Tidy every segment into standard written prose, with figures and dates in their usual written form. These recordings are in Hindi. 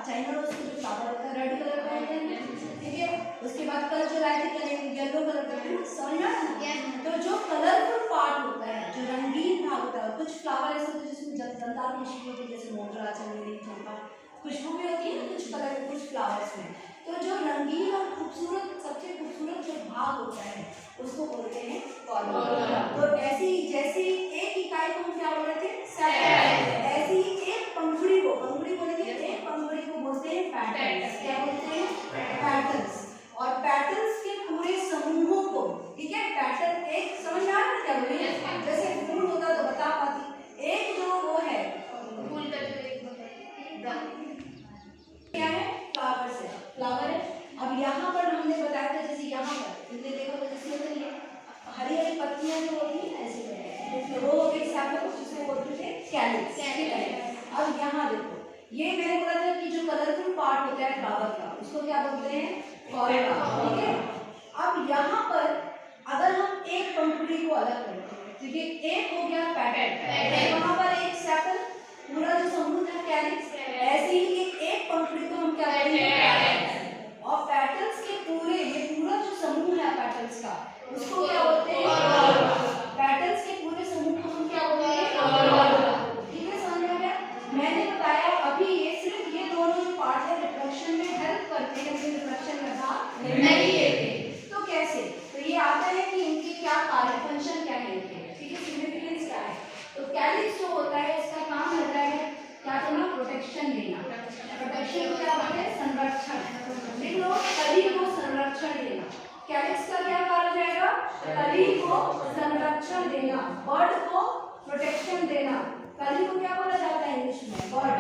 चाइना रोज का जो फ्लावर होता है रेड कलर का होता है, ठीक है। उसके बाद कल जो लाए थे येलो कलर का, समझ में आया ना। तो जो कलरफुल पार्ट होता है, जो रंगीन भाग होता है, कुछ फ्लावर ऐसे होते हैं जिसमें जलदार खुशबू होती है, जैसे मोगरा, चमेली, चंपा, खुशबू भी होती है कुछ कलर कुछ फ्लावर्स में। तो जो रंगीन और खूबसूरत, सबसे खूबसूरत जो भाग होता है उसको बोलते हैं कॉरोला। तो ऐसी जैसे एक इकाई को हम क्या बोल रहे थे, सेपल, ऐसी एक पंखुड़ी को, पंखुड़ी बोलेंगे, एक पंखुड़ी को बोलते हैं पेटल्स। क्या बोलते हैं, पेटल्स। और पेटल्स के पूरे समूहों को, ठीक है, पेटल एक, समझ में आ रहा है क्या बोले, जैसे फूल होता तो बता पाती, एक जो वो है फूल का जो एक क्या है, फ्लावर से, फ्लावर है। अब यहाँ पर हमने बताया था, जैसे यहाँ पर हमने देखा था जिसमें तो ये हरी हरी पत्तियां जो होती है ऐसे, वो हो गई सेपल, जिसको बोलते थे कैलिक्स। अब यहाँ देखो, ये मैंने बोला था कि जो कलरफुल पार्ट होता है फ्लावर का उसको क्या बोलते हैं, कॉरोला, ठीक है। अब यहाँ पर अगर हम एक पंखुड़ी को अलग करते हैं, ठीक है, एक हो गया पेटल, वहाँ पर एक सेपल, पूरा जो समूह था कैलिक्स, ऐसे ही एक पंखुड़ी को हम क्या करेंगे, और पेटल्स के पूरे, ये पूरा जो समूह है पेटल्स का उसको क्या बोलते हैं, पेटल्स के पूरे समूह को हम क्या बोलते हैं, ठीक है, समझ में आ गया। मैंने बताया अभी ये सिर्फ ये दोनों जो पार्ट है रिप्रोडक्शन में हेल्प करते हैं, लेकिन रिप्रोडक्शन में भाग नहीं लेते। तो कैसे, तो ये आता है कि इनके क्या कार्य, फंक्शन क्या है इनके, ठीक है, सिग्निफिकेंस क्या है। तो कैलिक्स जो होता है इसका काम होता है क्या करना, प्रोटेक्शन देना। प्रोटेक्शन क्या होता है, संरक्षण, लिख लो, कली को संरक्षण देना। कैलिक्स का क्या कार्य रहेगा, कली को संरक्षण देना, बर्ड को प्रोटेक्शन देना। कली को क्या बोला जाता है इंग्लिश में, बर्ड,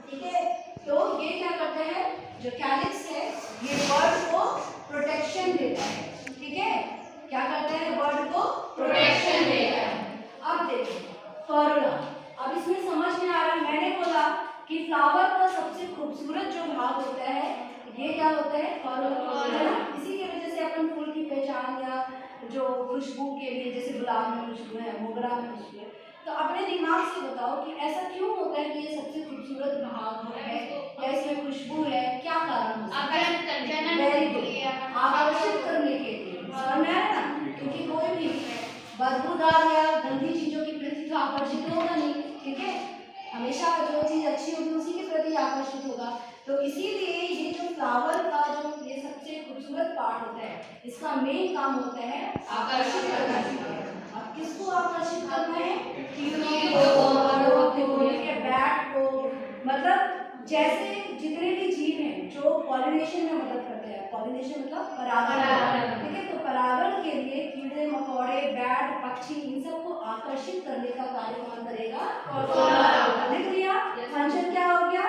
ठीक है। तो ये क्या करता है, जो कैलिक्स है ये बर्ड को प्रोटेक्शन देता है, ठीक है, क्या करता है, बर्ड को प्रोटेक्शन देता है। अब देखो कॉरोला, अब इसमें समझ में आ रहा है, मैंने बोला कि फ्लावर का सबसे खूबसूरत जो भाग होता है ये क्या होता है, कॉरोला। इसी की वजह से अपन फूल की पहचान या जो खुशबू के लिए, जैसे गुलाब में खुशबू है, मोगरा में खुशबू है, तो अपने दिमाग से बताओ कि ऐसा क्यों होता है कि ये सबसे खूबसूरत भाग है या इसमें खुशबू है, क्या कारण है, आकर्षित करने के लिए, समझ में आया ना। क्योंकि कोई भी बदबूदार या गंदी चीजों के प्रति तो आकर्षित होगा नहीं, ठीक है, हमेशा जो चीज अच्छी होगी उसी के प्रति आकर्षित होगा। तो इसीलिए ये जो फ्लावर का जो ये सबसे खूबसूरत पार्ट होता है, इसका मेन काम होता है आकर्षित करना। अब किसको आकर्षित करना है, कीड़ों को, बैट को, मतलब जैसे जितने भी जीव हैं जो पॉलिनेशन में मदद करते हैं, पॉलिनेशन मतलब परागण, ठीक है, तो परागण के लिए कीड़े मकोड़े, बैट, पक्षी, इन सबको आकर्षित करने का कार्य कौन करेगा, कॉरोला। लिख लिया, फंक्शन क्या हो गया,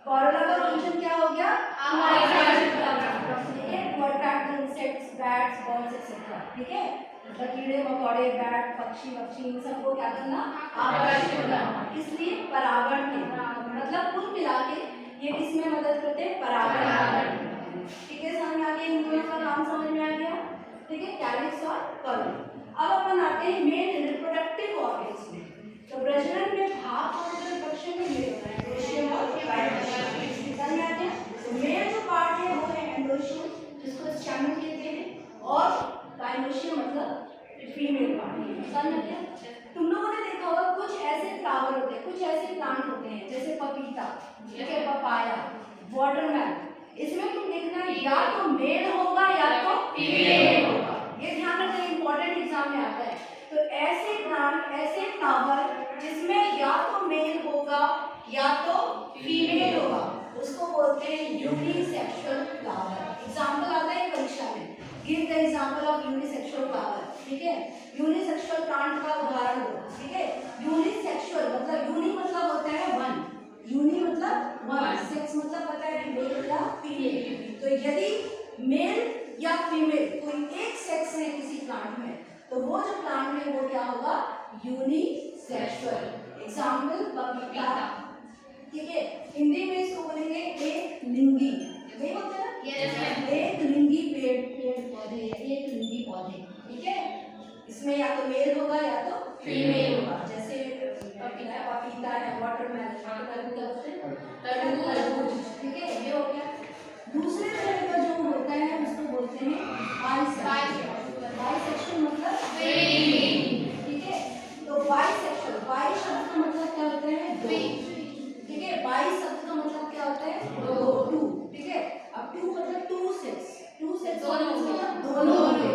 कॉरोला का फंक्शन क्या हो गया, आकर्षित करना, ठीक है, to attract the insects, bats, birds etcetera, ठीक है, मतलब कीड़े मकोड़े, बैट, पक्षी इन सबको क्या करना, आकर्षित करना, इसलिए परागण के, मतलब कुल मिला के ये किसमें मदद करते हैं, परागण, ठीक है, समझ में आ गया, इन दोनों का काम समझ में आ गया, ठीक है, कैलिक्स और कॉरोला। अब अपन आते हैं मेन रिप्रोडक्टिव ऑर्गन्स में। तो प्रजनन में भाग और जो रिप्रोडक्शन में मेल होता है, एंडोशियम और गाइनोशियम, समझ में आ गया। तो मेल जो पार्ट है वो है एंडोशियम, जिसको स्टैमेन कहते हैं, और गाइनोशियम मतलब फीमेल पार्ट, समझ में आ गया। तुम लोगों ने देखा होगा कुछ ऐसे फ्लावर होते हैं, कुछ ऐसे प्लांट होते हैं जैसे पपीता, जैसे पपाया, वाटरमेलन, इसमें तुम देखना या तो मेल होगा या तो फीमेल होगा, ये ध्यान रखना, इंपॉर्टेंट एग्जाम में आता है। तो ऐसे प्लांट, ऐसे फ्लावर जिसमें या तो मेल होगा या तो फीमेल होगा उसको बोलते हैं यूनिसेक्सुअल फ्लावर। एग्जाम्पल आता है परीक्षा में, give the example of unisexual flower, ठीक है, यूनिसेक्सुअल प्लांट का उदाहरण दो, ठीक है। यूनिसेक्सुअल मतलब यूनि मतलब होता है वन, यूनि मतलब वन, सेक्स मतलब पता है मेल या फीमेल। तो यदि मेल या फीमेल कोई एक सेक्स है किसी प्लांट में, तो वो जो प्लांट है वो क्या होगा, यूनिसेक्सुअल। एग्जाम्पल पपीता, ठीक है, हिंदी में इसको बोलेंगे एक लिंगी, नहीं होता है ना, एक लिंगी पेड़ पौधे, एक लिंगी पौधे, ठीक है, इसमें या तो मेल होगा या तो फीमेल होगा। जैसे पपीता है, वाटरमेलन क्या बोलते हैं, तरबूज, ठीक है, ये हो गया। दूसरे तरह का जो होता है उसको बोलते हैं बाइसेक्सुअल। बाइसेक्सुअल मतलब ठीक है। तो बाइसेक्सुअल, बाई शब्द का मतलब क्या होता है? दो, ठीक है। बाई शब्द का मतलब क्या होता है? दो, टू, ठीक है। अब टू मतलब टू सेक्स, टू सेक्स मतलब दोनों होंगे।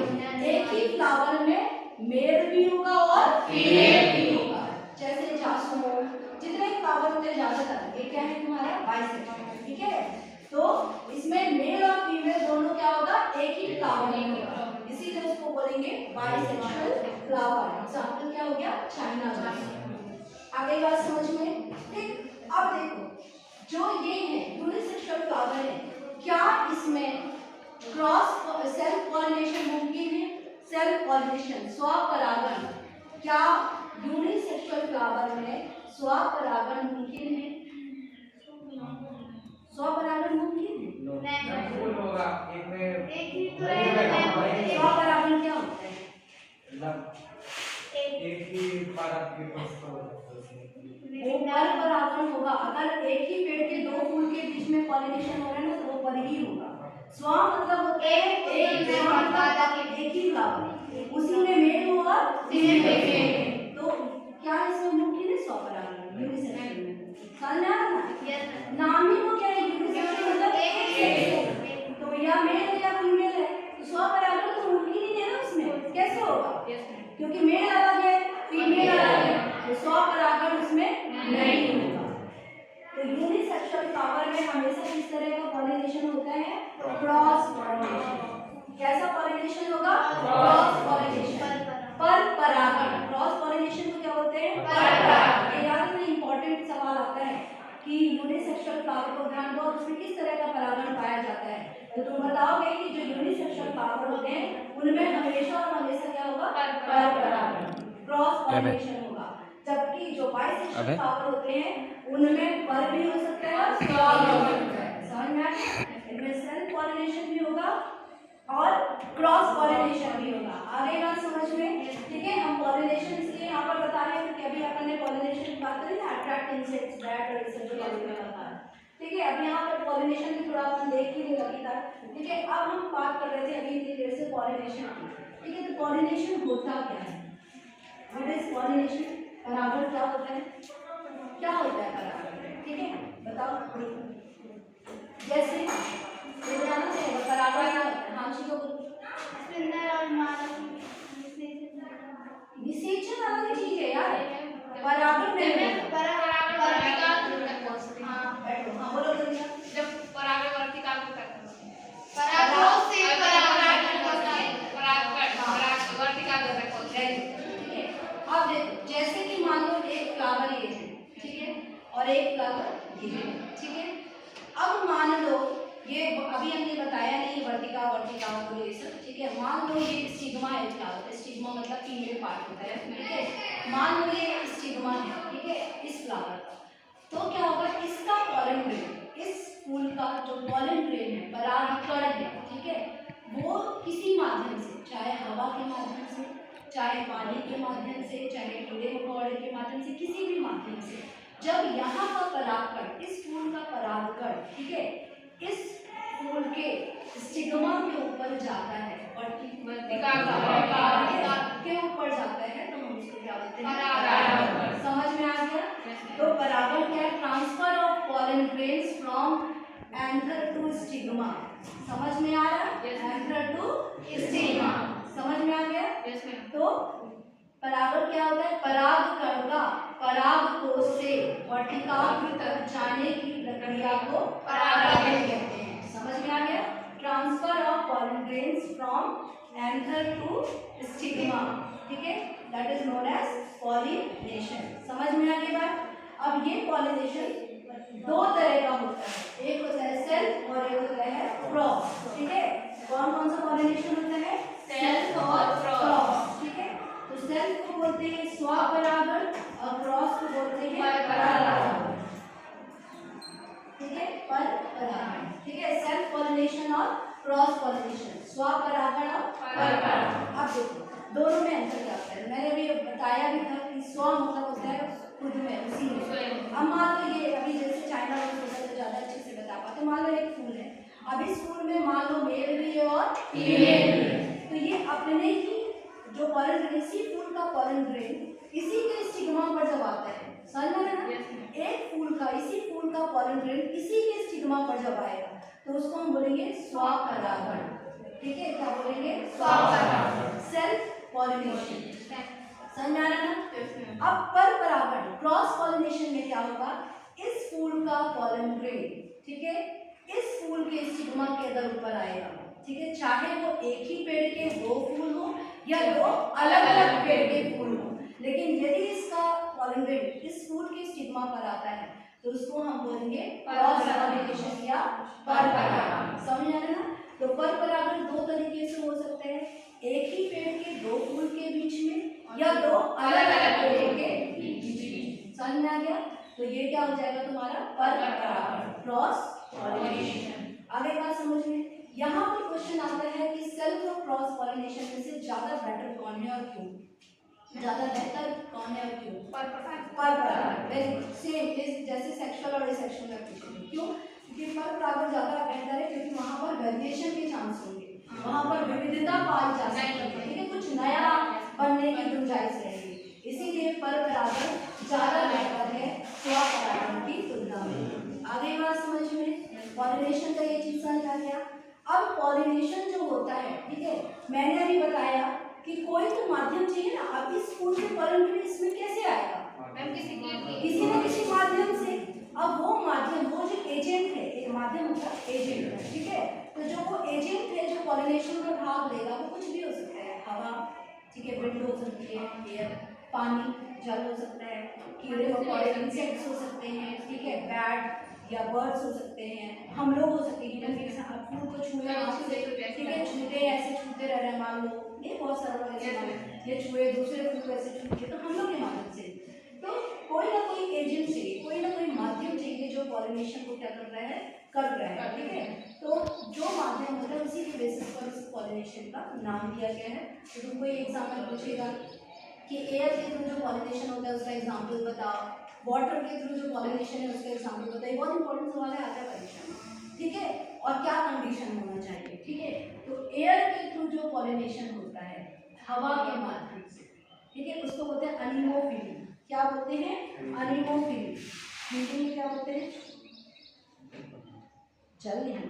एक ही फ्लावर में मेल भी होगा और फीमेल भी होगा। जैसे जासून, जितने फ्लावर होते हैं ज्यादातर, ये क्या है तुम्हारा? बाइसेक्सुअल, ठीक है। तो इसमें मेल और फीमेल दोनों क्या होगा? एक ही फ्लावर में होगा, इसीलिए उसको बोलेंगे बाइसेक्सुअल फ्लावर। एग्जांपल क्या हो गया? China rose. आगे बात समझ में? ठीक। अब देखो, जो ये है यूनिसेक्सुअल फ्लावर है, क्या इसमें क्रॉस सेल्फ पॉलिनेशन मुमकिन है? सेल्फ पॉलिनेशन, स्वपरागण, क्या यूनिसेक्सुअल फ्लावर में स्वपरागण मुमकिन है? स्वपरागण मुमकिन है? फूल होगा एक में, एक ही तो है। स्वपरागण क्या होता है? एक ही पारक के पास तो वो परपरागण होगा। अगर एक ही पेड़ के दो फूल के बीच में पॉलिनेशन हो रहा है ना, तो वो पर ही होगा। स्व मतलब होता है एक ही फ्लावर, उसी में मेल होगा, फीमेल। तो क्या इसमें मुमकिन है स्वपरागण यूनिसेक्सुअल में? समझ आ रहा है? नाम ही वो क्या है? यूनिसेक्सुअल मतलब एक। तो या मेल है या फीमेल है, तो स्वपरागण तो मुमकिन ही है ना उसमें। कैसे होगा? क्योंकि मेल अलग है, फीमेल अलग है, तो स्वपरागण उसमें नहीं होगा। तो यूनिसेक्सुअल फ्लावर में हमेशा किस तरह का पॉलिनेशन होता है? Cross pollination. कैसा पॉलिनेशन होगा? क्रॉस पॉलिनेशन, परपरागण। क्रॉस पॉलिनेशन को क्या बोलते हैं? परपरागण। ये याद में इंपॉर्टेंट सवाल आता है कि यूनिसेक्सुअल फ्लावर को ध्यान दो, उसमें किस तरह का परागण पाया जाता है। तो तुम बताओगे कि जो यूनिसेक्सुअल फ्लावर होते हैं उनमें हमेशा और हमेशा क्या होगा? परपरागण, क्रॉस पॉलिनेशन होगा। जबकि जो बाइसेक्सुअल फ्लावर होते हैं उनमें पर भी हो सकता है और क्रॉस भी हो सकता है। समझ में आ गया? इनमें सेल्फ पॉलिनेशन भी होगा और क्रॉस पॉलिनेशन भी होगा। आगे बात समझ में? ठीक है। हम पॉलिनेशन इसलिए यहाँ पर बता रहे हैं क्योंकि अभी अपन ने पॉलिनेशन की बात करी ना, अट्रैक्ट इंसेक्ट्स, दैट और इसे जो टॉपिक में बता रहे हैं, ठीक है। अब यहाँ पर पॉलिनेशन भी थोड़ा अपन देख ही लगी था, ठीक है। अब हम बात कर रहे थे अभी इतनी देर से पॉलिनेशन की, ठीक है। तो पॉलिनेशन होता क्या है? What is pollination? परागण क्या होता है? क्या होता है परागण? ठीक है, बताओ। जैसे ये जानना चाहिए परागण क्या होता है? हाँ जी, को सुंदर और मानव निषेचन अलग चीज है यार, परागण नहीं होता। हाँ बैठो, हाँ बोलो जल्दी। अब देखो, जैसे कि मान लो एक फ्लावर ये है, ठीक है, और एक फ्लावर ये है, ठीक है। अब मान लो ये अभी हमने बताया नहीं वर्टिका वर्टिका और ये सब, ठीक है। मान लो ये स्टिग्मा है फ्लावर, स्टिग्मा मतलब फीमेल पार्ट होता है, ठीक है। मान लो ये स्टिग्मा है, ठीक है, इस फ्लावर का। तो क्या होगा? इसका पॉलन ग्रेन, इस फूल का जो पॉलन ग्रेन है, परागकण है, ठीक है, वो किसी माध्यम से, चाहे हवा के माध्यम से, चाहे पानी के माध्यम से, चाहे कीड़े मकोड़े के माध्यम से, किसी भी माध्यम से, जब यहाँ का परागकण, इस फूल का परागकण, ठीक है, इस फूल के स्टिग्मा के ऊपर जाता है, वर्टिका के ऊपर जाता है, तो हम उसको क्या बोलते हैं? परागण। समझ में आ गया? तो परागण क्या है? Transfer of pollen grains from anther to stigma. समझ में आ रहा है? एंथर टू स्टिग्मा, समझ में आ गया? तो परागण क्या होता है? परागकण का परागकोश से वर्टिकाग्र तक जाने की प्रक्रिया को परागण कहते हैं। समझ में आ गया? Transfer of pollen grains from anther to stigma, ठीक है, that is known as pollination. समझ में आ गई बात? अब ये पॉलिनेशन दो तरह का होता है, एक होता है सेल्फ और एक होता है क्रॉस, ठीक है। कौन कौन सा पॉलिनेशन होता है? सेल्फ और क्रॉस, ठीक है। तो सेल्फ को बोलते हैं स्वपरागण और क्रॉस को बोलते हैं परागण, ठीक है, परपरागण, ठीक है। सेल्फ पॉलिनेशन और क्रॉस पॉलिनेशन, स्वपरागण और परपरागण। अब देखो दोनों में अंतर क्या होता है? मैंने भी बताया भी था कि स्व मतलब होता है खुद में, उसी में। अब मान लो ये अभी जैसे चाइना रोज अब इस फूल में मान लो मेल भी है और फीमेल भी है, तो ये अपने ही जो पॉलन ग्रेन, इसी फूल का पॉलन ग्रेन इसी के स्टिग्मा पर जब आता है, समझ में ना, एक फूल का, इसी फूल का पॉलन ग्रेन इसी के स्टिग्मा पर जब आएगा तो उसको हम बोलेंगे स्वपरागण। ठीक है, क्या बोलेंगे? स्वपरागण, सेल्फ पॉलिनेशन। समझ में आ रहा ना? अब पर परागण, क्रॉस पॉलिनेशन में क्या होगा, इस फूल का पॉलन ग्रेन, ठीक है, इस फूल के स्टिग्मा के अंदर ऊपर आएगा। ठीक है, चाहे वो एक ही पेड़ के दो फूल हो या दो अलग अलग पेड़ के फूल हो, लेकिन यदि इसका पॉलन ग्रेन इस फूल के स्टिग्मा पर आता है तो उसको हम बोलेंगे क्रॉस पॉलिनेशन या पर परागण। समझ आ रहा है ना? तो पर परागण दो तरीके से हो सकते हैं, एक ही पेड़ के दो फूल के बीच में या दो अलग अलग पेड़ों के बीच में। समझ में आ गया? तो ये क्या हो जाएगा तुम्हारा पर परागण, क्रॉस पॉलिनेशन। आगे बात समझ में? यहाँ पर क्वेश्चन आता है कि सेल्फ और क्रॉस पॉलिनेशन में से ज्यादा बेटर कौन है और क्यों? ज्यादा बेहतर कौन है और क्यों? पर परागण। वेरी गुड, सेम इज जैसे सेक्सुअल और एसेक्सुअल में पूछेंगे। क्यों? क्योंकि पर परागण ज्यादा बेहतर है, क्योंकि वहाँ पर वेरिएशन के चांस होंगे, वहाँ पर विविधता पाई जा सकती है, ठीक है, कुछ नया बनने की गुंजाइश रहेगी, इसीलिए पर परागण ज्यादा बेहतर है स्वपरागण की तुलना में। आगे बात समझ में? पॉलिनेशन का ये चीज समझ आ गया। अब पॉलिनेशन जो होता है, ठीक है, मैंने अभी बताया कि कोई तो माध्यम चाहिए ना। अब इस फूल के पॉलन ग्रेन इसमें कैसे आएगा? किसी न किसी माध्यम से। अब वो माध्यम, वो जो एजेंट है, एक माध्यम होता है एजेंट है, ठीक है, तो जो वो एजेंट है जो पॉलिनेशन में भाग लेगा वो कुछ भी हो सकता है, हवा, ठीक है, विंड हो सकती है, एयर, पानी, जल हो सकता है, कीड़े मकोड़े, इंसेक्ट्स हो सकते हैं, ठीक है, बैट या बर्ड्स हो सकते हैं, हम लोग हो सकते हैं, इवन के साथ फूल को छुए हाथ से, ठीक है, छूते ऐसे छूते रह रहे हैं, मान लो ये बहुत सारा लोग ऐसे हैं, ये छुए दूसरे फूल को ऐसे छूते, तो हम लोग के माध्यम से, तो कोई ना कोई एजेंट चाहिए, कोई ना कोई माध्यम चाहिए जो पॉलिनेशन को क्या कर रहा है, ठीक है, तो जो माध्यम होता है उसी के बेसिस पर इस पॉलिनेशन का नाम दिया गया है। तो तुमको एक एग्जाम्पल पूछेगा कि एयर के थ्रू जो पॉलिनेशन होता है उसका एग्जाम्पल बताओ, वाटर के थ्रू जो पॉलिनेशन है उसका एग्जाम्पल बताइए। बहुत इंपॉर्टेंट सवाल है, आता है परीक्षा में, ठीक है, और क्या कंडीशन होना चाहिए, ठीक है। तो एयर के थ्रू जो पॉलिनेशन होता है हवा के माध्यम से, ठीक है, उसको बोलते हैं अनीमोफिली। क्या बोलते हैं? अनीमोफिली। हिंदी में क्या बोलते हैं? जल विहन,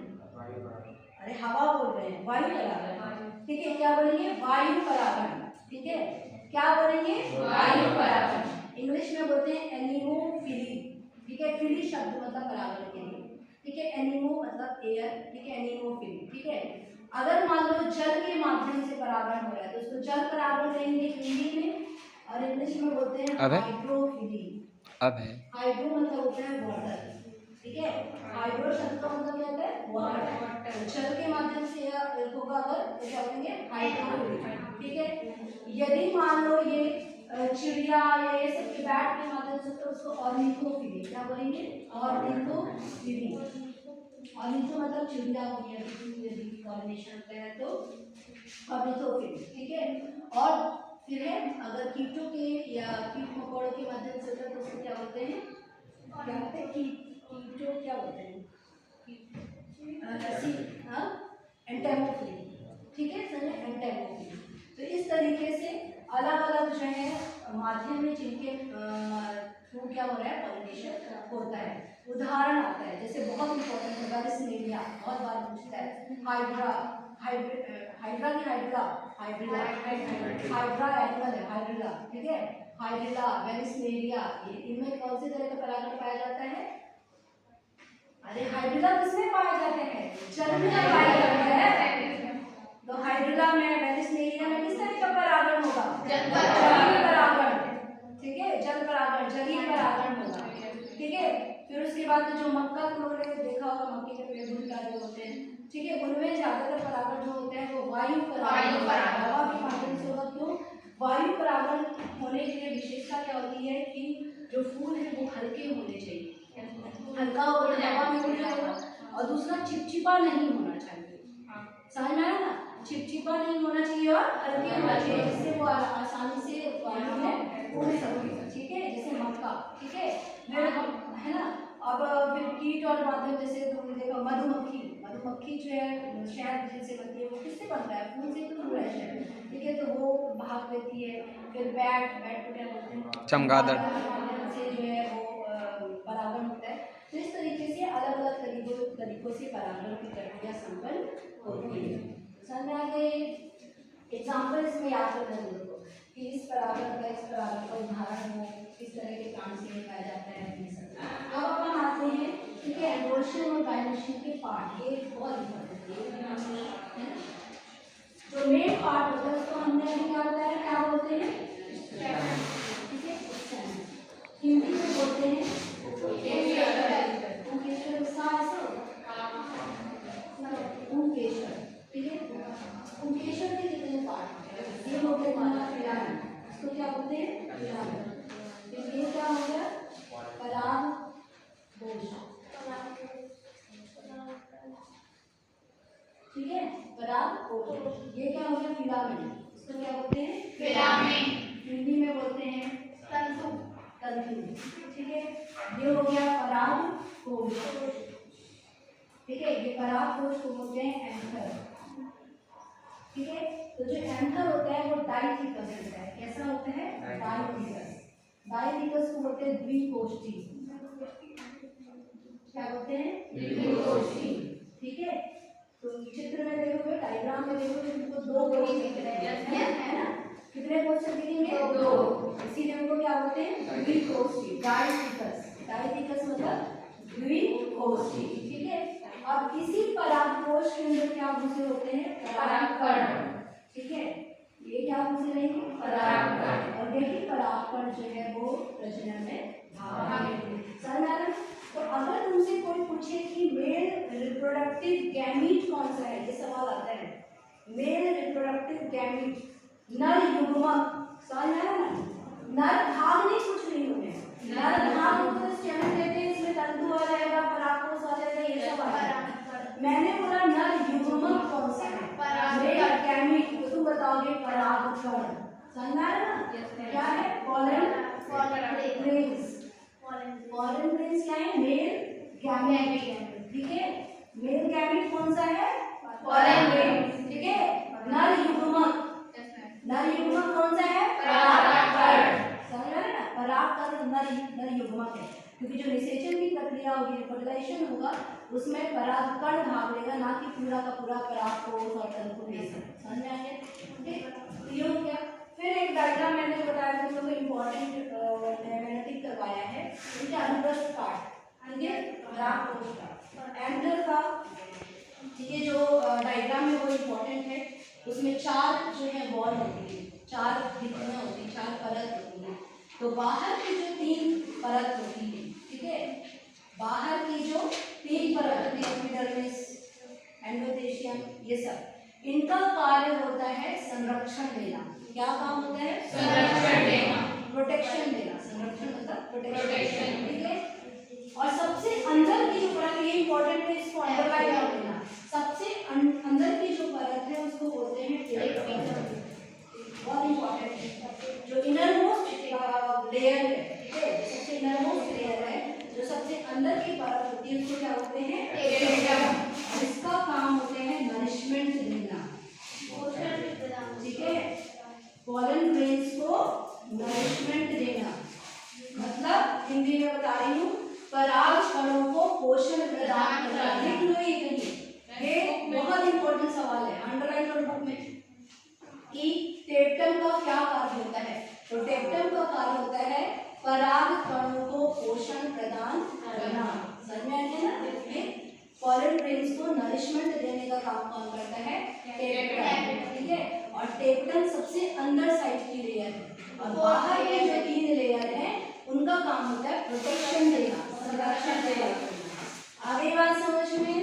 अरे हवा बोल रहे हैं, वायु परागण, ठीक है, क्या बोलेंगे? वायु परागण, ठीक है, क्या बोलेंगे? वायु परागण। इंग्लिश में बोलते हैं एनीमोफिली, ठीक है, फिली शब्द मतलब परागण के लिए, ठीक है, एनीमो मतलब एयर, ठीक है, एनीमोफिली, ठीक है। अगर मान लो जल के माध्यम से परागण हो रहा है तो उसको जल परागण कहेंगे हिंदी में, और इंग्लिश में बोलते हैं हाइड्रोफिली। अब है हाइड्रो मतलब होता है वाटर, ठीक है, हाइड्रो शब्द का मतलब क्या होता है? वाटर। जल के माध्यम से होगा अगर तो क्या बोलेंगे? हाइड्रोफिली, ठीक है। यदि मान लो ये चिड़िया या ये सब के बैट के माध्यम से तो उसको ऑर्निथोफिली, क्या बोलेंगे? ऑर्निथोफिली। ऑर्निथो मतलब चिड़िया हो गया, यदि पॉलिनेशन होता है तो ऑर्निथोफिली, ठीक है। और फिर है अगर कीटों के या कीट मकोड़ों के माध्यम से होता है तो उसको क्या बोलते हैं? क्या बोलते हैं? कीटों क्या बोलते हैं? एंटेमोफिली, ठीक है, समझे? एंटेमोफिली। तो इस तरीके से अलग अलग जो है माध्यम में जिनके थ्रू क्या हो रहा है? पॉलिनेशन होता है। उदाहरण आता है जैसे बहुत इंपॉर्टेंट है वेरिसिनेलिया, बहुत बार पूछता है। हाइड्रा, हाइड्रा की हाइड्रा, हाइड्रिला, हाइड्रा एनिमल है, हाइड्रिला, ठीक है, हाइड्रिला, वेरिसिनेलिया, इनमें कौन से तरह का परागण पाया जाता है? अरे हाइड्रिला किसमें पाया जाता है? जल में पाया जाता है। तो हाइड्रिला में, वेरिसिनेलिया में किस तरह का परागण होगा? जलीय परागण, ठीक है, जल परागण, जलीय परागण होगा, ठीक है। फिर उसके बाद जो मक्का तुम लोगों ने देखा होगा, मक्के के पेड़ भुट्टा जो होते हैं, ठीक है, उनमें ज्यादातर परागण जो होते हैं वो वायु परागण, हवा के माध्यम से होगा। क्यों? वायु परागण होने के लिए विशेषता क्या होती है कि जो फूल है वो हल्के होने चाहिए, हल्का होगा तो हवा में उड़ जाएगा, और दूसरा चिपचिपा नहीं होना चाहिए। समझ में आया ना? चिपचिपा नहीं होना चाहिए और हल्के होना चाहिए, जिससे वो आसानी से वायु में उड़ सके, ठीक है, जैसे मक्का, ठीक है। फिर है ना, अब फिर कीट और माध्यम जैसे तुमने देखा मधुमक्खी मधुमक्खी जो है शहद जिनसे बनती है वो किससे बनता है? फूल से तो पूरा शहद, ठीक है। तो वो भाग लेती है। फिर बैट को क्या बोलते हैं? चमगादड़। से जो है वो परागण होता है। तो इस तरीके से अलग अलग तरीकों से परागण की प्रक्रिया संपन्न होती है। समझ में आ गए? एग्जाम्पल इसमें याद करना है लोगों को कि इस परागण का उदाहरण हो, किस तरह के प्लांट से पाया जाता है। अब अपन आते हैं, ठीक है, एंडोर्शन और गायनेशन के पार्ट। ये बहुत इंपॉर्टेंट है। जो मेन पार्ट होता है उसको हमने अभी क्या बताया, क्या बोलते हैं? ठीक है, हिंदी में बोलते हैं पुंकेसर। ठीक है, पुंकेसर के कितने पार्ट? ये हो गया हमारा फिलामेंट, इसको क्या बोलते हैं? फिलामेंट। फिर ये क्या हो गया? परागकोश। ठीक है, परागकोश। ये क्या हो गया? फिलामेंट, इसको क्या बोलते हैं? फिलामेंट। हिंदी में बोलते हैं तंतु। ठीक है। ये हो गया परागकोश। ठीक है, ये परागकोश को बोलते हैं एंथर। ठीक है, तो जो एंथर होता है वो डाइथिकस होता है। कैसा होता है? डाइथिकस। डाइथिकस को बोलते हैं द्विकोष्ठी। क्या बोलते हैं? द्विकोष्ठी। ठीक है, तो चित्र में देखोगे, डायग्राम में देखोगे, तुमको दो कोष्ठ दिख रहे हैं, है ना? कितने कोष्ठ दिखेंगे? दो। इसीलिए उनको क्या बोलते हैं? द्विकोष्ठी। डाइथिकस मतलब द्विकोष्ठी। ठीक है, और इसी परागकोश के अंदर क्या घुसे होते हैं? परागकण। ठीक है, ये क्या घुसे रहेंगे? परागकण। और यही परागकण जो है वो प्रजनन में भाग लेते। तो अगर तुमसे कोई पूछे कि मेल रिप्रोडक्टिव गैमीट कौन सा है, ये सवाल आता है। मेल रिप्रोडक्टिव गैमीट, नर युग्मक, समझ में आया ना? नर भाग नहीं, कुछ नहीं होंगे। नर भाग तो स्टेम देते हैं, इसमें तंतु आ जाएगा, परागकोश आ जाएगा, ये सब आ जाएगा। मैंने बोला नर युग्मक कौन सा है? मेल गैमीट, तो तुम बताओगे परागकण। समझ में आया ना? क्या है? Pollen grains. पॉलन ग्रेन्स क्या है? Male gamete. ठीक है, मेल गैमीट कौन सा है? Pollen grains. ठीक है, नर युग्मक कौन सा है? परागकण। समझ में आया ना? परागकण नर युग्मक है, क्योंकि जो निषेचन की प्रक्रिया होगी, फर्टिलाइजेशन होगा, उसमें परागकण भाग लेगा, ना कि पूरा का पूरा परागकोश और तंतु ये सब। समझ में आ गया? ठीक, तो ये हो गया। फिर एक डायग्राम मैंने बताया था, तुम लोगों को इम्पोर्टेंट मैंने टिक करवाया है, ठीक है, अनुप्रस्थ पार्ट। ठीक है, परागकोश का एंटर का, ठीक है, जो डायग्राम है वो इम्पोर्टेंट है। उसमें चार जो है वॉल होती है, चार भित्तियां होती है, चार परत होती है। तो बाहर की जो तीन परत होती है, ठीक है, बाहर की जो तीन परत होती है, एपिडर्मिस, एंडोथेलियम, ये सब, इनका कार्य होता है संरक्षण देना। क्या काम होता है? संरक्षण देना, प्रोटेक्शन देना। संरक्षण मतलब प्रोटेक्शन। ठीक है, और सबसे अंदर की जो परत, ये इंपॉर्टेंट है, इसको अंडरलाइन कर देना। सबसे अंदर की जो परत है उसको बोलते हैं टेक्टम। बहुत इंपॉर्टेंट है, जो इनर मोस्ट लेयर है, ठीक है, सबसे इनर मोस्ट लेयर है, जो सबसे अंदर की परत होती है, उसको क्या बोलते हैं? टेक्टम। और इसका काम होते हैं नरिशमेंट देना। ठीक है, पॉलन ग्रेन्स को नरिशमेंट देना, मतलब हिंदी में बता रही हूँ, परागकणों को पोषण प्रदान करना। लिख लो ये कहीं, ये बहुत इंपॉर्टेंट सवाल है, अंडरलाइन करो बुक में, कि टेक्टम का क्या कार्य होता है। तो टेक्टम का कार्य होता है परागकणों को पोषण प्रदान करना। समझ में आ गया ना? पॉलन ग्रेन्स को नरिशमेंट देने का काम कौन करता है? टेक्टम। ठीक है, और टेक्टम सबसे अंदर साइड की लेयर है, और बाहर के जो तीन लेयर है उनका काम होता है प्रोटेक्शन देना, संरक्षण देना। आगे बात समझ में?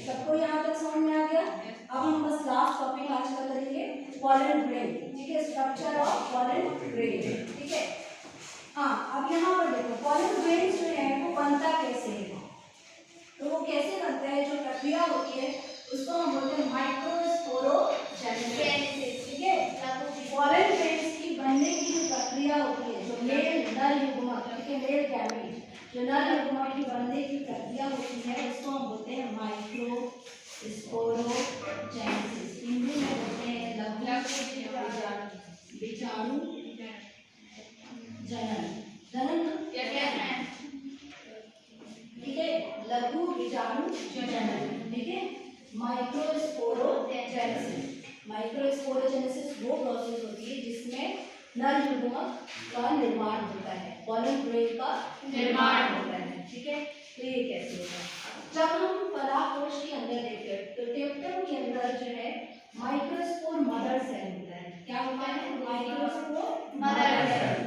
सबको यहाँ तक समझ में आ गया? अब हम बस लास्ट टॉपिक आज का करेंगे, पॉलन ग्रेन। ठीक है, स्ट्रक्चर ऑफ पॉलन ग्रेन। ठीक है, हाँ, अब यहाँ पर देखो, पॉलन ग्रेन जो है वो बनता कैसे है? तो वो कैसे बनता है, जो प्रक्रिया होती है उसको हम बोलते हैं माइक्रोस्पोरोजेनेसिस। ठीक है, पॉलन ग्रेन्स की बनने की जो प्रक्रिया होती है, जो नर युग्मक, ठीक है, मेल गैमीट, जो नर युग्मक की बनने की प्रक्रिया होती है, उसको हम बोलते हैं माइक्रोस्पोरोजेनेसिस। स्पोरोजेनेसिस। हिंदी में बोलते हैं बीजाणु जनन। जनन ठीक है, लघु बीजाणु जनन। ठीक है, माइक्रोस्पोरोजेनेसिस। माइक्रोस्पोरोजेनेसिस वो प्रोसेस होती है जिसमें नर युग्मक का निर्माण होता है, पॉलन ग्रेड का निर्माण होता है। ठीक है, तो ये कैसे होता है? जब हम परागकोश के अंदर देखते हैं तो टेप्टम के अंदर जो है माइक्रोस्पोर मदर सेल होता है। क्या होता है? Microspore mother cell.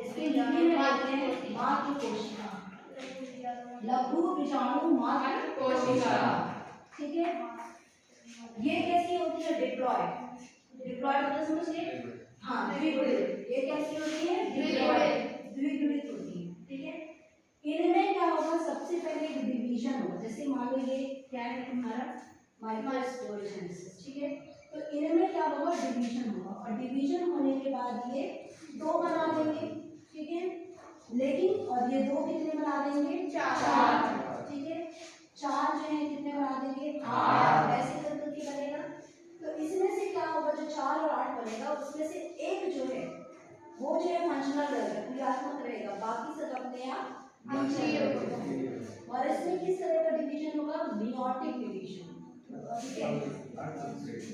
इसके हिंदी में बोलते हैं मातृ कोशिका, लघु बीजाणु मातृ कोशिका। ठीक है, ये कैसी होती है? डिप्लॉयड। डिप्लॉयड मतलब समझिए, हाँ द्विगुणित। ये कैसी होती है? द्विगुणित होती है। ठीक है, इनमें क्या होगा? सबसे पहले एक डिवीजन होगा। जैसे मान लो ये क्या है तुम्हारा माइक्रोस्पोरोजेनेसिस। ठीक है, तो इनमें क्या होगा? डिवीजन होगा, और डिवीजन होने के बाद ये दो बना देंगे। ठीक है, लेकिन और ये दो कितने बना देंगे? चार। ठीक है, चार जो है कितने बना देंगे? 8। ऐसे करके बनेगा। तो इसमें से क्या होगा? जो 4 और 8 बनेगा उसमें से एक जो है वो जो है फंक्शनल रहेगा, क्रियात्मक रहेगा, बाकी सब अपने आप निष्क्रिय होगा। और इसमें किस तरह का डिवीजन होगा? Meiotic division.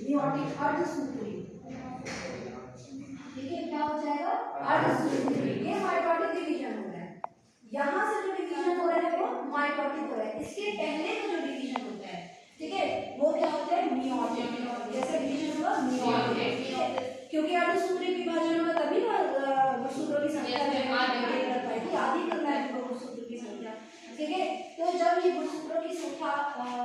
मियोटिक अर्धसूत्री। ठीक है, क्या हो जाएगा? अर्धसूत्री। ये माइटोटिक डिवीजन हो रहा है। यहाँ से जो डिवीजन हो रहा है वो माइटोटिक हो रहा है। इसके पहले का जो डिवीजन होता है, ठीक है, वो क्या होता है? मियोटिक। कैसा डिवीजन होगा? मियोटिक। क्योंकि अर्धसूत्री विभाजन होगा तभी ना गुणसूत्रों की संख्या जो है आधी कर पाएगी, आधी करना है गुणसूत्रों की संख्या। ठीक है, तो जब ये गुणसूत्रों की संख्या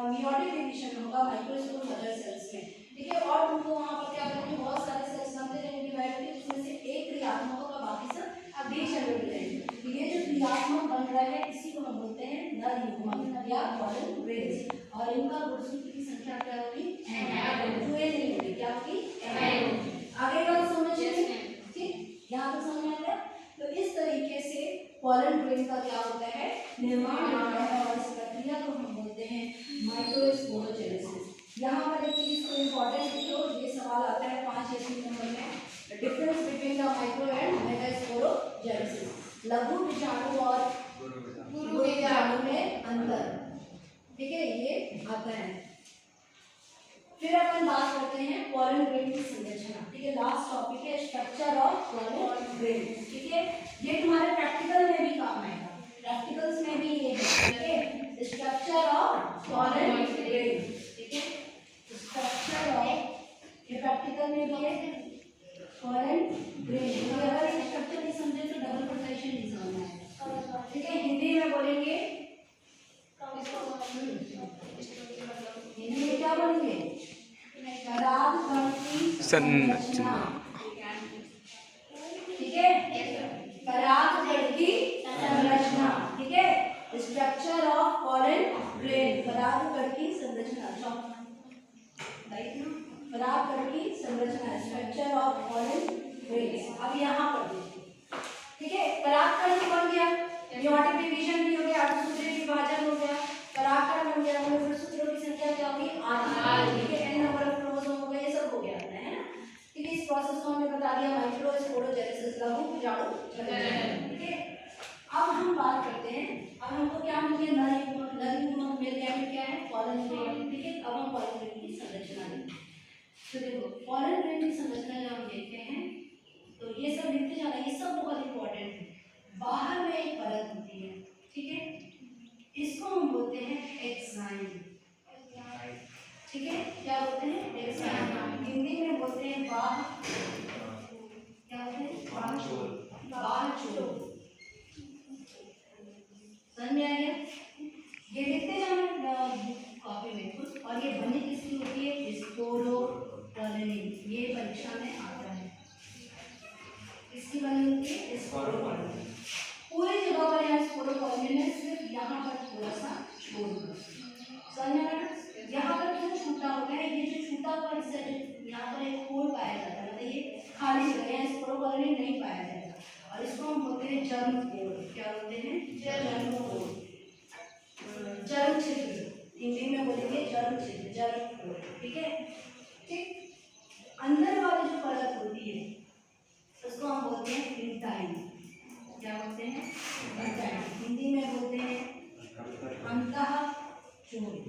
मियोटिक डिवीजन होगा माइक्रोस्पोर मदर सेल्स में। ठीक है, और तुमको वहाँ पर क्या करेंगे? बहुत सारे सेल्स बनते जाएंगे, डिवाइड होंगे, जिसमें से एक क्रियात्मक होगा, बाकी सब अभिचलन रहेंगे। तो ये जो क्रियात्मक बन रहा है इसी को हम बोलते हैं नर युग्मक या पॉलन ग्रेड। और इनका गुणसूत्र की संख्या क्या होगी? नहीं होगी, क्या होगी? आगे बात समझिए। ठीक, यहाँ तक समझ में आ गया? तो इस तरीके से पॉलन ग्रेन का क्या होता है? निर्माण होता है, और इस प्रक्रिया को हम बोलते हैं माइक्रोस्पोरोजेनेसिस। यहाँ पर एक चीज को इम्पोर्टेंट लिखो, ये सवाल आता है 5 या 3 नंबर में। Difference between the micro and megasporogenesis. लघु बीजाणु और गुरु बीजाणु में अंतर। ठीक है, ये आता है। फिर अपन बात करते हैं पॉलन ग्रेन की संरचना। ठीक है, लास्ट टॉपिक है स्ट्रक्चर ऑफ पॉलन ग्रेन। ठीक है, ये तुम्हारे प्रैक्टिकल में भी काम आएगा, प्रैक्टिकल्स में भी ये है। ठीक है, स्ट्रक्चर ऑफ पॉलन ग्रेन। ठीक है, स्ट्रक्चर ऑफ, ये प्रैक्टिकल में भी है पॉलन ग्रेन। अगर ये स्ट्रक्चर नहीं समझे तो डबल प्रोटेक्शन नहीं समझना है। ठीक है, हिंदी में बोलेंगे, हिंदी में क्या बोलेंगे? परागकण की संरचना। ठीक है, परागकण की संरचना। ठीक है, स्ट्रक्चर ऑफ पॉलन ग्रेन, परागकण की संरचना। परागकण की संरचना, स्ट्रक्चर ऑफ पॉलन ग्रेन। अब यहाँ पर देखिए। ठीक है, परागकण बन गया, मियोटिक डिवीजन भी हो गया, अर्धसूत्री विभाजन हो गया, परागकण बन गया, गुणसूत्रों की संख्या क्या होगी? 8। ठीक है, n नंबर ऑफ क्रोमोसोम हो गए, ये सब हो गया है ना। ठीक है, इस प्रोसेस को हमने बता दिया माइक्रोस्पोरोजेनेसिस, लघु बीजाणु जनन। ठीक है, अब हम बात करते हैं, अब हमको क्या मिल गया? नर युग्मक मिल गया, क्या है? Pollen grain. ठीक है, अब हम पॉलन ग्रेन की संरचना देखते हैं। तो देखो, पॉलन ग्रेन की संरचना जब हम देखते हैं तो ये सब लिखते जाना, ये सब बहुत इंपॉर्टेंट है। बाहर में एक परत होती है, ठीक है, इसको हम बोलते हैं एक्साइन। ठीक है, क्या बोलते हैं? एक्साइन। हिंदी में बोलते हैं बाह्य, क्या बोलते हैं? बाह्यचोल। समझ में आ गया? ये लिखते जाना कॉपी में खुद। और ये बनी किसकी होती है? स्पोरोपोलिन। ये परीक्षा में आता है, इसकी बनी होती है स्पोरोपोलिन। पूरी जगह पर यहाँ स्पोरोपोलिन है, सिर्फ यहाँ पर थोड़ा सा छोड़कर। समझ में आया? यहाँ पर क्यों छूटा होता है? ये जो छूटा हुआ हिस्सा, जो यहाँ पर एक होल पाया जाता है, मतलब ये खाली जगह, यहाँ स्पोरोपोलिन नहीं पाया जाएगा, और इसको हम बोलते हैं जर्म कोड। क्या बोलते हैं? जर्म कोड, जर्म क्षेत्र। हिंदी में बोलेंगे जर्म छिद्र, जर्म पोर, ठीक है। ठीक, अंदर वाली जो परत होती है उसको हम बोलते हैं इंटाइन। क्या बोलते हैं? इंटाइन। हिंदी में बोलते हैं अंतःचोरी,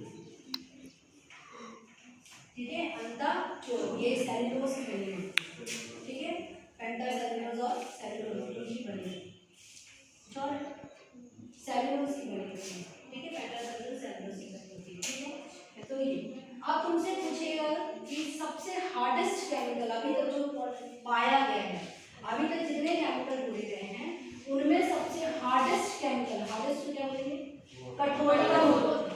ठीक है, अंतःचोरी। ये सेल्यूलोज की बनी होती है, ठीक है, पेंटासेल्यूलोज और सेल्यूलोज की बनी होती है, और सेल्यूलोज की बनी होती है, ठीक है, पेंटासेल्यूलोज सेल्यूलोज की बनी होती है, ठीक है। तो ये अब तुमसे पूछेगा कि सबसे हार्डेस्ट केमिकल अभी तक जो पाया गया है, अभी तक जितने केमिकल ढूंढे गए हैं उनमें सबसे हार्डेस्ट केमिकल, हार्डेस्ट को क्या बोलेंगे? कठोरतम,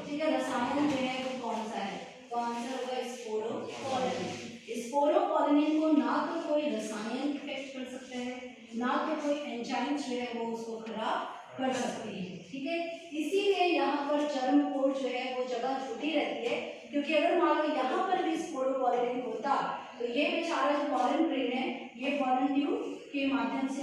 ठीक है, रसायन जो है वो कौन सा है? तो आंसर होगा स्पोरोपोलिन। स्पोरोपोलिन को ना तो कोई रसायन इफेक्ट कर सकता है, ना तो कोई एंजाइम जो है वो उसको खराब कर सकती है, ठीक है। इसीलिए यहाँ पर जर्म कोड जो है वो जगह छूटी रहती है, क्योंकि अगर मान लो यहाँ पर भी स्पोरोपोलिन होता तो ये बेचारा जो पॉलन ग्रेन है ये पॉलन ट्यूब के माध्यम से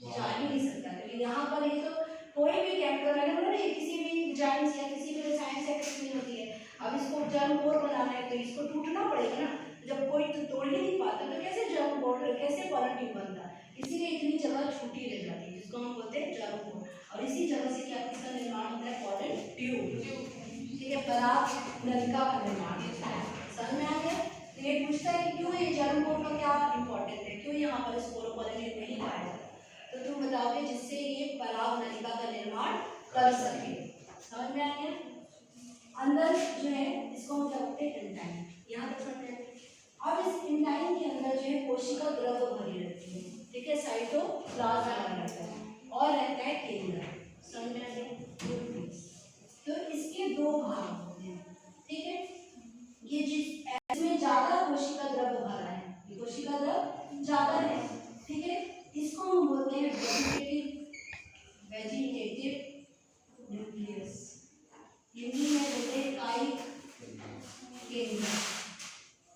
जा ही नहीं सकता, क्योंकि यहाँ पर ये तो कोई भी केमिकल है ना, ये किसी भी एंजाइम्स या किसी भी रसायन से इफेक्ट नहीं होती है। अब इसको जर्म कोड बनाना है तो इसको टूटना पड़ेगा ना, जब कोई तो तोड़ ही नहीं पाता तो कैसे जर्म कोड, कैसे पॉलन ट्यूब बनता? इसीलिए इतनी जगह छूटी रह जाती है, जिसको हम बोलते हैं जर्म कोड। और इसी जगह से क्या इसका निर्माण होता है? पॉलन ट्यूब, ठीक है, पराग नलिका का निर्माण होता है। समझ में आ गया? तो ये पूछता है कि क्यों ये जर्म कोड का क्या इंपॉर्टेंट है, क्यों यहाँ पर स्पोरोपोलिन नहीं पाया जाता? तो तुम बताओगे जिससे ये पराग नलिका का निर्माण कर सके। समझ में आ गया? अंदर जो है इसको हम क्या बोलते हैं? इंटाइन। यहाँ तक समझ में? अब इस इंटाइन के अंदर जो है कोशिका द्रव भरी रहती है, ठीक है, साइटोप्लाज्म बना रहता है और रहता है केंद्र। समझ में आ गया? तो इसके दो भाग होते हैं, ठीक है। ये इसमें ज्यादा कोशिका द्रव भरा है, ये कोशिका द्रव ज्यादा है, ठीक है, इसको हम बोलते हैं वेजिटेटिव न्यूक्लियस। हिंदी में बोलते हैं कायिक केंद्र।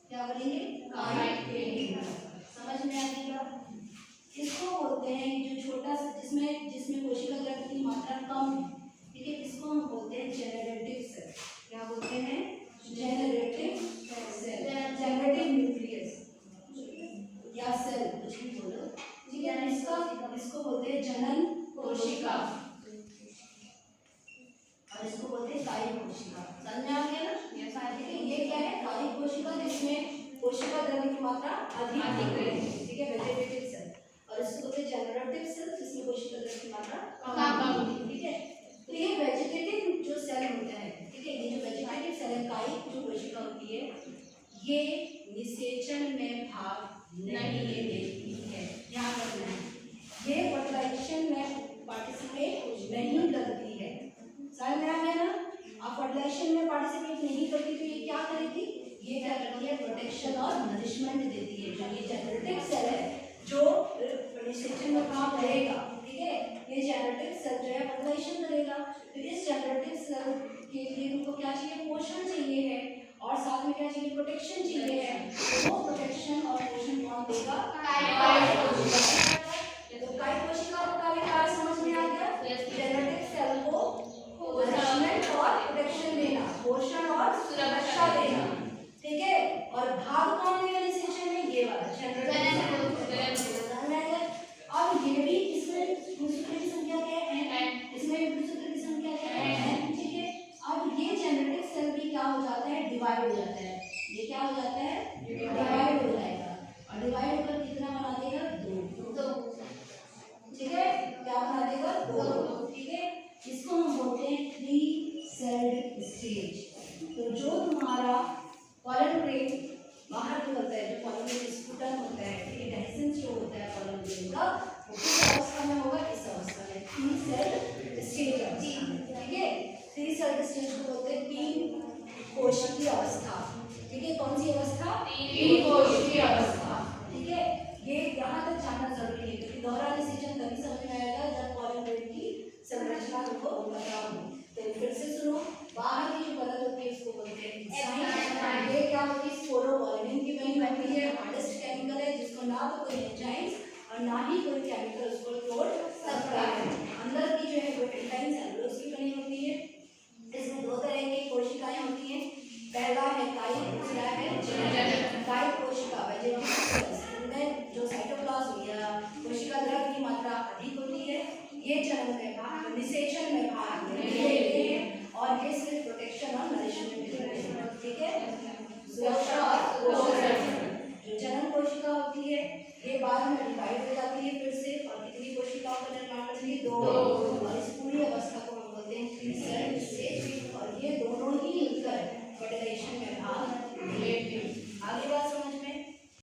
क्या बोलेंगे? कायिक केंद्र। समझ में आ गया? इसको बोलते हैं जो छोटा सा जिसमें कोशिका द्रव की मात्रा कम है, ठीक है, इसको हम बोलते हैं जेनरेटिव सेल। क्या बोलते हैं? जेनरेटिव सेल, जेनरेटिव न्यूक्लियस या सेल, कुछ भी बोलो, ठीक है। इसको बोलते हैं जनन कोशिका और इसको बोलते हैं कायिक कोशिका। समझ में आ गया ना? ये क्या है? कायिक कोशिका, जिसमें कोशिका द्रव्य की मात्रा अधिक है, ठीक है, वेजिटेटिव सेल। और इसको बोलते हैं जनरेटिव सेल, जिसमें कोशिका द्रव्य की मात्रा कम है, ठीक है। तो ये वेजिटेटिव जो सेल होता है, ठीक है, ये जो वेजिटेटिव सेल है, कायिक जो कोशिका होती है, ये निषेचन में भाग नहीं लेती है। ध्यान रखना है, ये फर्टिलाइजेशन में पार्टिसिपेट नहीं करती है। समझ में आ गया ना? अब फर्टिलाइजेशन में पार्टिसिपेट नहीं करती तो ये क्या करेगी? ये क्या करती है? प्रोटेक्शन और नरिशमेंट देती है। जो ये जेनेटिक सेल है जो निषेचन में काम करेगा, ठीक है, ये जेनेटिक सेल जो है फर्टिलाइजेशन करेगा। तो इस जेनेटिक सेल के लिए उनको क्या चाहिए? पोषण चाहिए है, और साथ में क्या चाहिए? प्रोटेक्शन चाहिए है। तो वो प्रोटेक्शन और पोषण कौन देगा? कायिक कोशिका। तो कायिक कोशिका का भी कार्य समझ में आ गया? जेनेटिक सेल को नरिशमेंट और प्रोटेक्शन देना, पोषण और सुरक्षा देना, ठीक है। और भाग कौन देगा निषेचन में? ये वाला जेनेटिक। अब ये भी इसमें सूत्र की संख्या क्या है? इसमें भी सूत्र की संख्या क्या है? ठीक है। अब ये जेनेटिक सेल भी क्या हो जाता है? डिवाइड हो जाता है। ये क्या हो जाता है? डिवाइड हो जाएगा। और डिवाइड होकर कितना बना देगा? 2, ठीक है। क्या बना देगा? 2, ठीक है। इसको हम बोलते हैं 3 सेल्ड स्टेज। तो जो तुम्हारा पॉलन ग्रेन बाहर निकलता है, जो पॉलन ग्रेन स्फुटन होता है, ठीक है, डाइसेंस जो होता है पॉलन ग्रेन का, वो किस अवस्था में होगा? इस अवस्था में 3 सेल स्टेज अवस्था में, ठीक है। 3 सेल स्टेज को बोलते हैं 3 कोशिकीय अवस्था, ठीक है। कौन सी अवस्था? 3 कोशिकीय अवस्था, ठीक है। ये यहाँ तक जानना जरूरी है, क्योंकि दोहरा निषेचन तभी समझ में आएगा जब पॉलन ग्रेन की संरचना तुमको पता हो। तो फिर से सुनो, बाहर की जो परत होती है उसको बोलते हैं एंजाइम। ये क्या होती है? स्पोरोपोलिन की बनी होती है, हार्डेस्ट केमिकल है, जिसको ना तो कोई एंजाइम्स और ना ही कोई केमिकल उसको तोड़ सकता है। अंदर की जो है वो एंजाइम सेलुलोज की बनी होती है। इसमें 2 तरह की कोशिकाएं होती है, दूसरा है जनन। काय कोशिका इनमें जो साइटोप्लाज्म या कोशिका द्रव्य की मात्रा अधिक होती है। ये जनन में भाग निषेचन में भाग लेते हैं और ये सिर्फ प्रोटेक्शन और नरिशमेंट देते हैं। ठीक है, सुरक्षा और पोषण। जो जनन कोशिका होती है ये बाद में डिवाइड हो जाती है फिर से, और कितनी कोशिकाओं का निर्माण करती है? 2। और इस पूरी अवस्था को हम बोलते हैं फ्री सेल स्टेज, और ये दोनों ही मिलकर फर्टिलाइजेशन में भाग लेते हैं। आगे बात